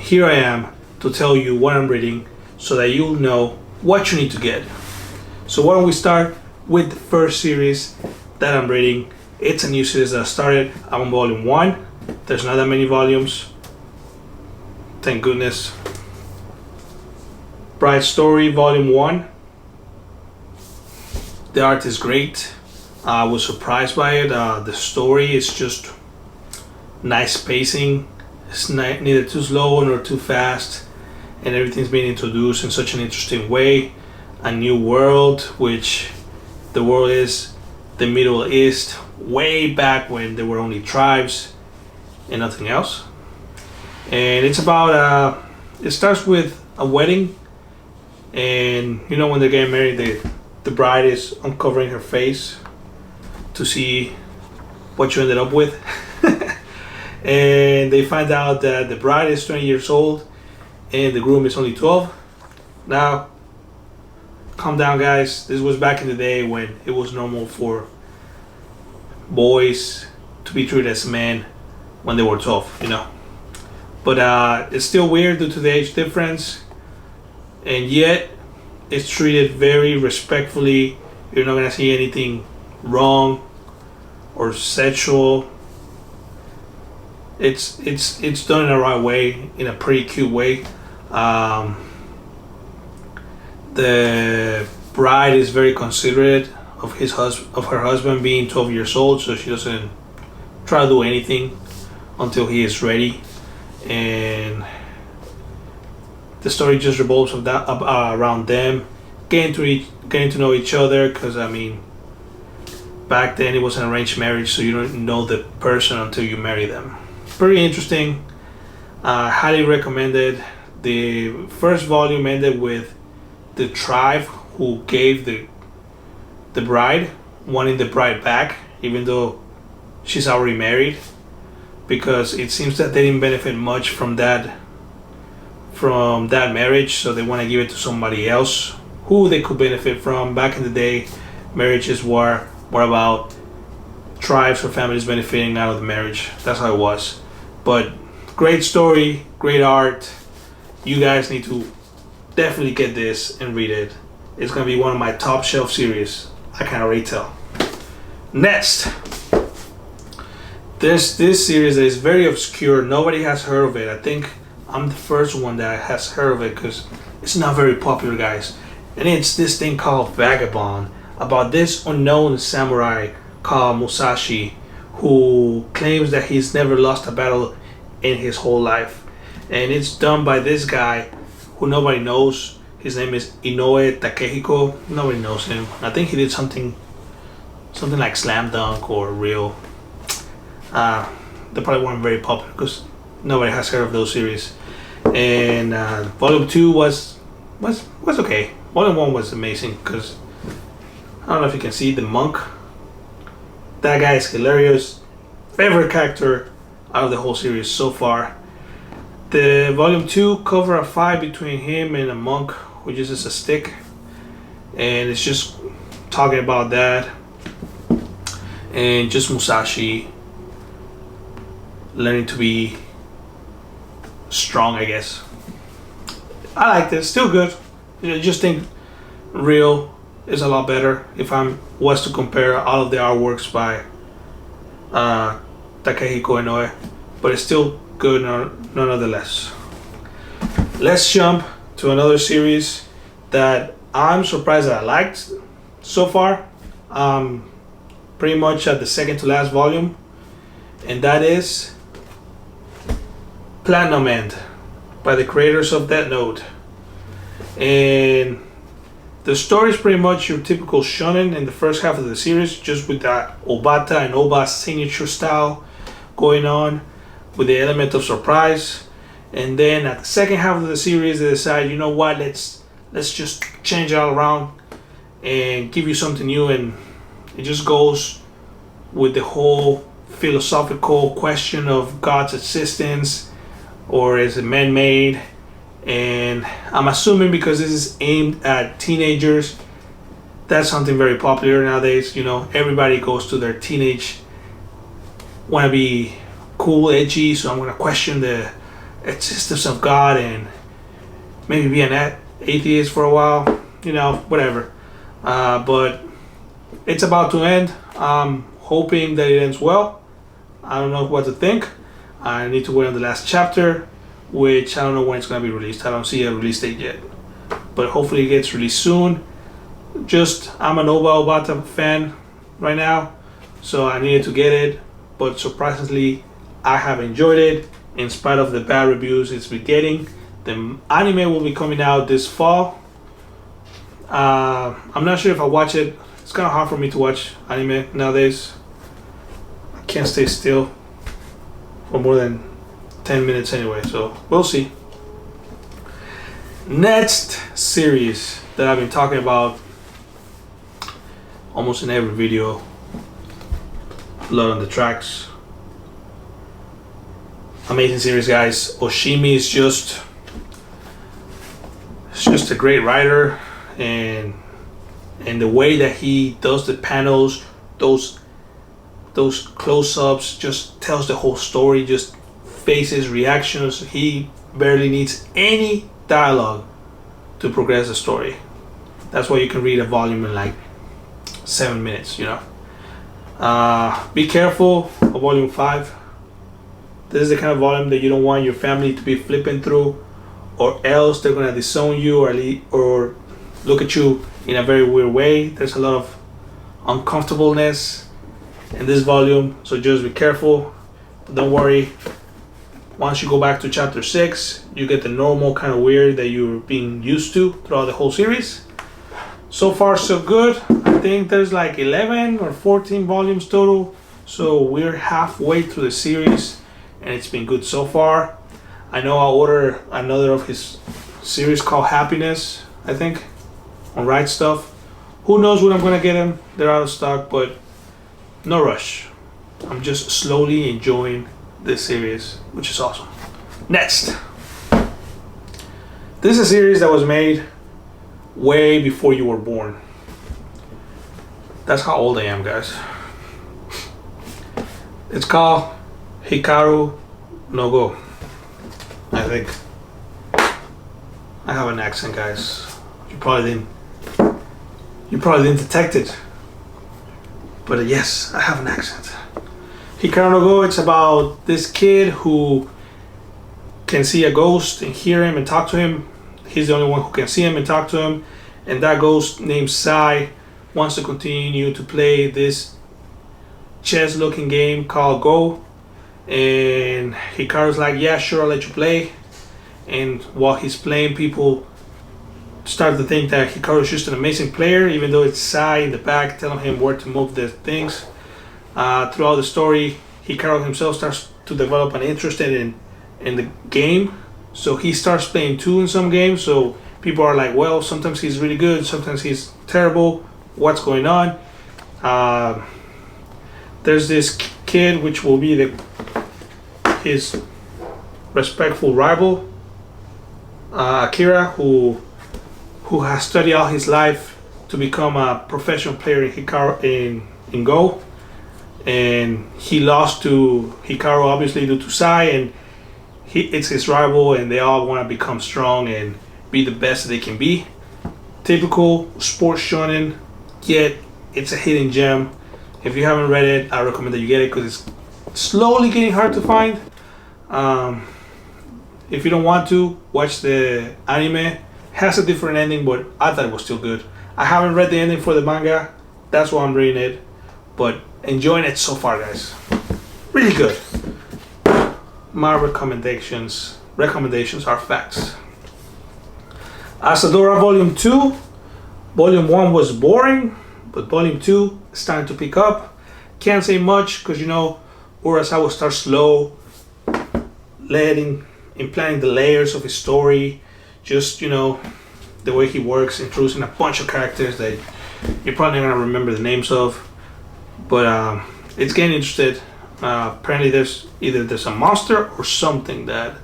here I am to tell you what I'm reading so that you'll know what you need to get. So why don't we start with the first series that I'm reading. It's a new series that I started. I'm on volume 1. There's not that many volumes. Thank goodness. Bright Story Volume 1. The art is great. I was surprised by it. The story is just nice pacing. It's neither too slow nor too fast, and everything's being introduced in such an interesting way. A new world, which the world is the Middle East, way back when there were only tribes and nothing else. And it's about it starts with a wedding, and you know when they're getting married, the bride is uncovering her face to see what you ended up with. And they find out that the bride is 20 years old and the groom is only 12. Now, calm down, guys. This was back in the day when it was normal for boys to be treated as men when they were 12, you know. But it's still weird due to the age difference, and yet it's treated very respectfully. You're not gonna see anything wrong or sexual. It's done in the right way, in a pretty cute way. The bride is very considerate of her husband being 12 years old, so she doesn't try to do anything until he is ready. And the story just revolves of that around them getting to know each other, because I mean, back then it was an arranged marriage, so you don't know the person until you marry them. Pretty interesting. Highly recommended. The first volume ended with the tribe who gave the bride wanting the bride back, even though she's already married, because it seems that they didn't benefit much from that marriage, so they want to give it to somebody else who they could benefit from. Back in the day, marriages were about tribes or families benefiting out of the marriage. That's how it was. But great story, great art. You guys need to definitely get this and read it. It's gonna be one of my top shelf series. I can already tell. Next, there's this series that is very obscure. Nobody has heard of it. I think I'm the first one that has heard of it because it's not very popular, guys. And it's this thing called Vagabond, about this unknown samurai called Musashi, who claims that he's never lost a battle in his whole life. And it's done by this guy who nobody knows. His name is Inoue Takehiko. Nobody knows him. I think he did something like Slam Dunk or Real. They probably weren't very popular because nobody has heard of those series. And volume 2 was okay. Volume 1 was amazing because I don't know if you can see the monk. That guy is hilarious. Favorite character out of the whole series so far. The volume 2 cover a fight between him and a monk who uses a stick, and it's just talking about that and just Musashi learning to be strong, I guess. I liked it. Still good. I just think Real is a lot better if I was to compare all of the artworks by Takehiko Inoue, but it's still good nonetheless. Let's jump to another series that I'm surprised that I liked so far. Pretty much at the second to last volume, and that is Platinum End by the creators of Death Note. And the story is pretty much your typical shonen in the first half of the series, just with that Obata and Oba signature style going on, with the element of surprise. And then at the second half of the series, they decide, you know what, let's just change it all around and give you something new. And it just goes with the whole philosophical question of God's existence, or is it man-made? And I'm assuming because this is aimed at teenagers, that's something very popular nowadays. You know, everybody goes to their teenage, want to be cool, edgy, so I'm going to question the existence of God and maybe be an atheist for a while, you know, whatever. But it's about to end. I'm hoping that it ends well. I don't know what to think. I need to wait on the last chapter, which I don't know when it's going to be released. I don't see a release date yet, but hopefully it gets released soon. I'm a Nova Obata fan right now, so I needed to get it, but surprisingly I have enjoyed it in spite of the bad reviews it's been getting. The anime will be coming out this fall. I'm not sure if I'll watch it. It's kind of hard for me to watch anime nowadays. I can't stay still for more than 10 minutes anyway, so we'll see. Next series that I've been talking about almost in every video, Blood on the Tracks. Amazing series, guys. Oshimi is just a great writer, and the way that he does the panels, those close-ups, just tells the whole story, just faces, reactions. He barely needs any dialogue to progress the story. That's why you can read a volume in like 7 minutes, you know. Be careful of volume 5. This is the kind of volume that you don't want your family to be flipping through, or else they're gonna disown you or look at you in a very weird way. There's a lot of uncomfortableness in this volume, so just be careful. But don't worry, once you go back to chapter 6, you get the normal kind of weird that you're being used to throughout the whole series. So far so good. I think there's like 11 or 14 volumes total, so we're halfway through the series and it's been good so far. I know I'll order another of his series called Happiness, I think, on Right Stuff. Who knows when I'm gonna get them? They're out of stock, but no rush. I'm just slowly enjoying this series, which is awesome. Next, this is a series that was made way before you were born. That's how old I am, guys. It's called Hikaru no Go. I think I have an accent, guys. You probably didn't detect it, but yes, I have an accent. Hikaru no Go, it's about this kid who can see a ghost and hear him and talk to him. He's the only one who can see him and talk to him, and that ghost named Sai wants to continue to play this chess looking game called Go, and Hikaru's like, yeah, sure, I'll let you play. And while he's playing, people start to think that Hikaru's just an amazing player, even though it's Sai in the back telling him where to move the things. Throughout the story, Hikaru himself starts to develop an interest in the game, so he starts playing too in some games. So people are like, well, sometimes he's really good, sometimes he's terrible, what's going on? There's this kid which will be his respectful rival, Akira, who has studied all his life to become a professional player in Go, and he lost to Hikaru obviously due to Sai, and it's his rival, and they all want to become strong and be the best that they can be. Typical sports shonen, yet it's a hidden gem. If you haven't read it, I recommend that you get it because it's slowly getting hard to find. If you don't want to, watch the anime. It has a different ending, but I thought it was still good. I haven't read the ending for the manga, that's why I'm reading it, but enjoying it so far, guys. Really good. My recommendations are facts. Asadora Volume 2. Volume 1 was boring, but Volume 2 is starting to pick up. Can't say much because, you know, Urasawa starts slow, implanting the layers of his story. Just, you know, the way he works, introducing a bunch of characters that you're probably not gonna remember the names of. But it's getting interested. Apparently there's a monster or something that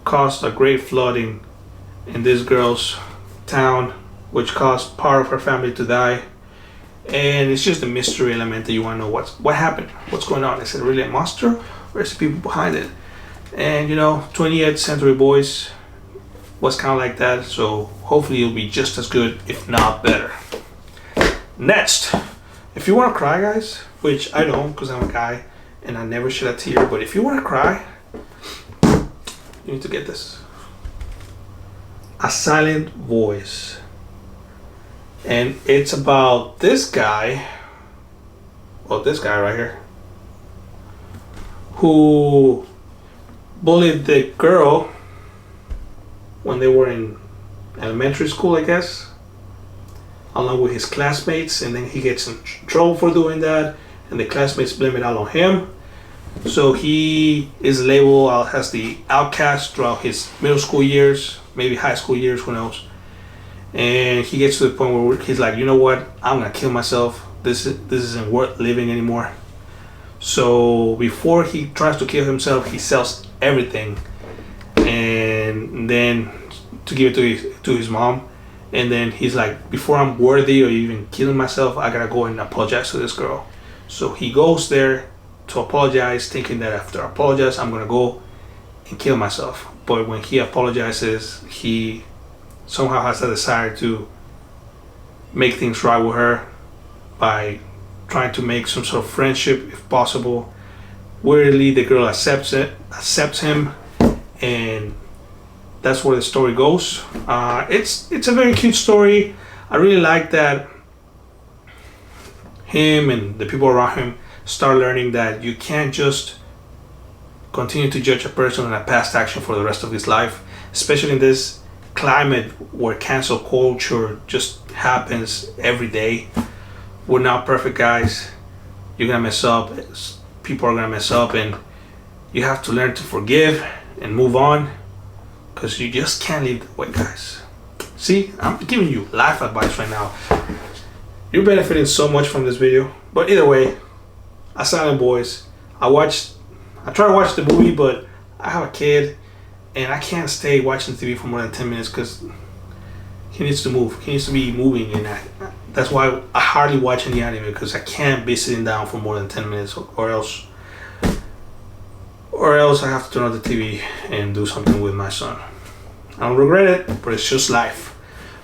caused a great flooding in this girl's town, which caused part of her family to die. And it's just a mystery element that you want to know what happened, what's going on. Is it really a monster, or is it people behind it? And you know, 20th Century Boys was kind of like that, so hopefully it'll be just as good, if not better. Next, if you want to cry, guys, which I don't because I'm a guy and I never shed a tear, but if you want to cry, you need to get this. A Silent Voice. And it's about this guy, well, this guy right here, who bullied the girl when they were in elementary school, I guess, along with his classmates, and then he gets in trouble for doing that, and the classmates blame it all on him. So he is labeled as the outcast throughout his middle school years, maybe high school years, who knows. And he gets to the point where he's like, you know what, I'm gonna kill myself. This isn't worth living anymore. So before he tries to kill himself, he sells everything, and then to give it to his mom. And then he's like, before I'm worthy or even killing myself, I gotta go and apologize to this girl. So he goes there to apologize, thinking that after I apologize, I'm gonna go and kill myself. But when he apologizes, he somehow has a desire to make things right with her by trying to make some sort of friendship, if possible. Weirdly, the girl accepts him, and that's where the story goes. It's a very cute story. I really like that him and the people around him start learning that you can't just continue to judge a person on a past action for the rest of his life, especially in this climate where cancel culture just happens every day. We're not perfect, guys. You're gonna mess up. People are gonna mess up, and you have to learn to forgive and move on, because you just can't live that way, guys. See, I'm giving you life advice right now. You're benefiting so much from this video. But either way, A Silent Voice. I try to watch the movie, but I have a kid and I can't stay watching TV for more than 10 minutes because he needs to move. He needs to be moving, and that's why I hardly watch any anime, because I can't be sitting down for more than 10 minutes, or else I have to turn on the TV and do something with my son. I don't regret it, but it's just life.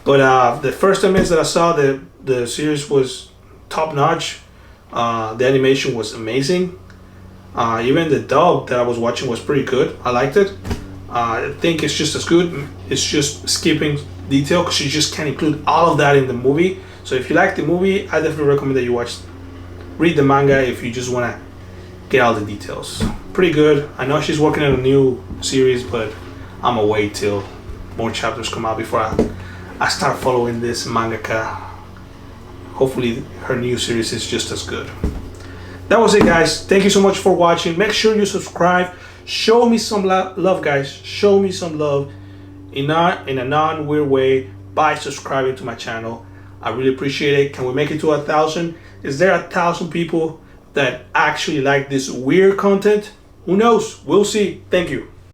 But the first 10 minutes that I saw, the series was top notch. The animation was amazing. Even the dub that I was watching was pretty good. I liked it. I think it's just as good. It's just skipping detail because you just can't include all of that in the movie. So if you like the movie, I definitely recommend that you read the manga if you just want to get all the details. Pretty good. I know she's working on a new series, but I'm gonna wait till more chapters come out before I start following this mangaka. Hopefully her new series is just as good. That was it, guys. Thank you so much for watching. Make sure you subscribe. Show me some love, guys. Show me some love in a non-weird way by subscribing to my channel. I really appreciate it. Can we make it to 1,000? Is there 1,000 people that actually like this weird content? Who knows? We'll see. Thank you.